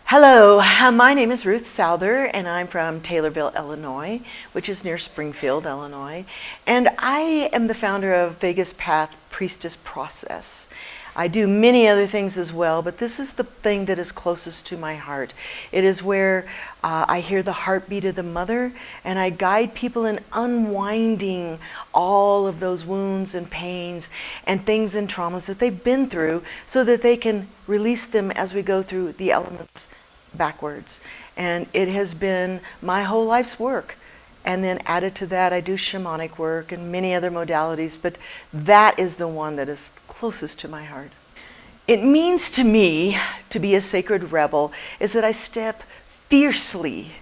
Hello, my name is Ruth Souther, and I'm from Taylorville, Illinois, which is near Springfield, Illinois. And I am the founder of Vegas Path Priestess Process. I do many other things as well, but this is the thing that is closest to my heart. It is where I hear the heartbeat of the mother, and I guide people in unwinding all of those wounds and pains and things and traumas that they've been through so that they can release them as we go through the elements backwards. And it has been my whole life's work. And then added to that, I do shamanic work and many other modalities, but that is the one that is closest to my heart. It means to me to be a sacred rebel is that I step fiercely,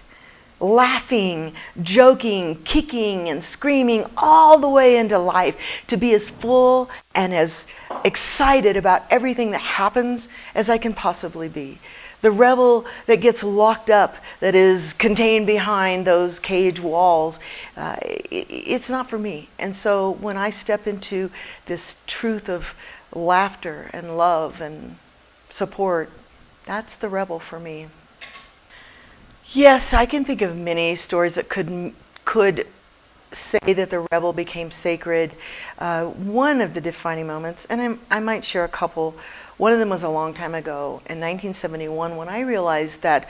laughing, joking, kicking, and screaming all the way into life, to be as full and as excited about everything that happens as I can possibly be. The rebel that gets locked up, that is contained behind those cage walls, it's not for me. And so when I step into this truth of laughter and love and support, that's the rebel for me. Yes, I can think of many stories that could say that the rebel became sacred. One of the defining moments, and I might share a couple. One of them was a long time ago, in 1971, when I realized that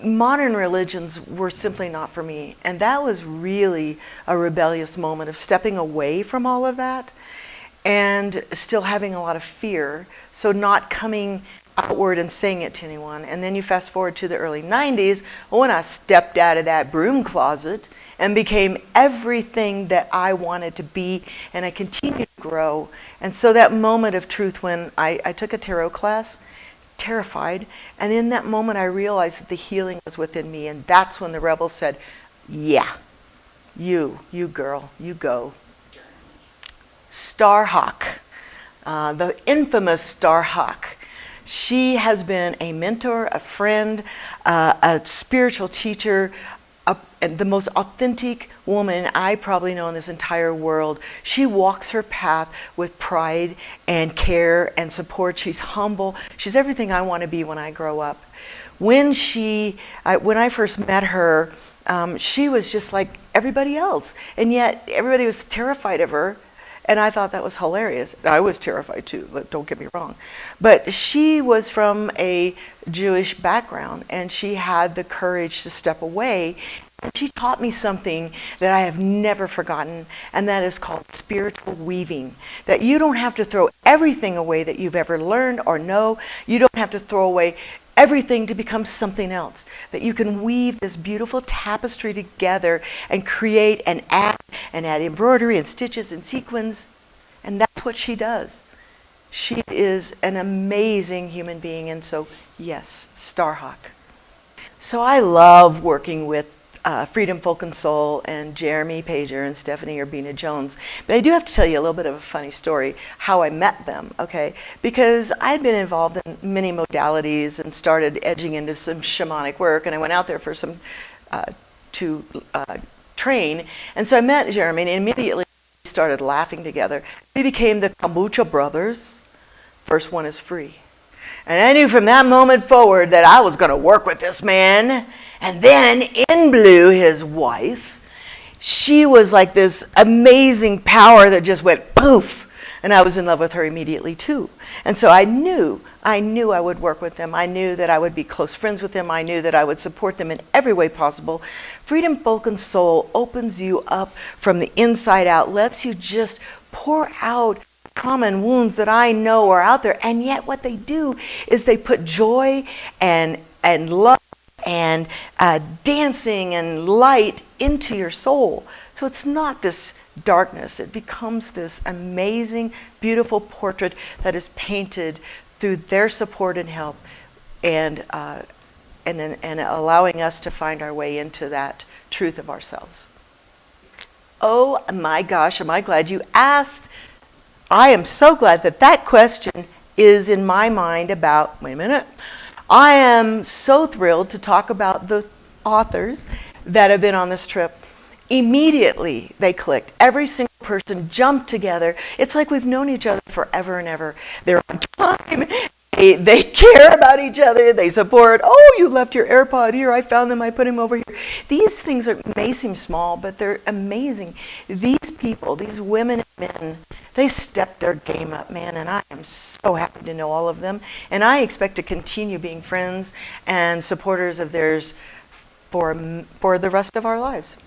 modern religions were simply not for me. And that was really a rebellious moment of stepping away from all of that and still having a lot of fear, so not coming outward and saying it to anyone. And then you fast forward to the early 90s, when I stepped out of that broom closet and became everything that I wanted to be, and I continued to grow. And so that moment of truth when I took a tarot class, terrified, and in that moment I realized that the healing was within me, and that's when the rebel said, yeah, you girl, you go. Starhawk, the infamous Starhawk. She has been a mentor, a friend, a spiritual teacher, and the most authentic woman I probably know in this entire world. She walks her path with pride and care and support. She's humble. She's everything I want to be when I grow up. When I first met her, she was just like everybody else, and yet everybody was terrified of her. And I thought that was hilarious. I was terrified too, don't get me wrong. But she was from a Jewish background, and she had the courage to step away. And she taught me something that I have never forgotten, and that is called spiritual weaving. That you don't have to throw everything away that you've ever learned or know. You don't have to throw away everything to become something else. That you can weave this beautiful tapestry together and create and add embroidery and stitches and sequins. And that's what she does. She is an amazing human being. And so, yes, Starhawk. So I love working with Freedom, Folk and Soul and Jeremy Pager and Stephanie Urbina Jones. But I do have to tell you a little bit of a funny story how I met them, okay? Because I'd been involved in many modalities and started edging into some shamanic work, and I went out there for some to train. And so I met Jeremy, and immediately we started laughing together. We became the Kombucha Brothers. First one is free. And I knew from that moment forward that I was going to work with this man. And then in blew his wife. She was like this amazing power that just went poof. And I was in love with her immediately too. And so I knew I would work with them. I knew that I would be close friends with them. I knew that I would support them in every way possible. Freedom, Folk and Soul opens you up from the inside out, lets you just pour out common wounds that I know are out there. And yet what they do is they put joy and love and dancing and light into your soul. So it's not this darkness. It becomes this amazing, beautiful portrait that is painted through their support and help, and allowing us to find our way into that truth of ourselves. Oh my gosh, am I glad you asked. I am so glad that question is in my mind about, wait a minute, I am so thrilled to talk about the authors that have been on this trip. Immediately they clicked. Every single person jumped together. It's like we've known each other forever and ever. They're on time. They care about each other. They support. Oh, you left your AirPod here. I found them. I put him over here. These things may seem small, but they're amazing. These people, these women and men, they stepped their game up, man, and I am so happy to know all of them. And I expect to continue being friends and supporters of theirs for the rest of our lives.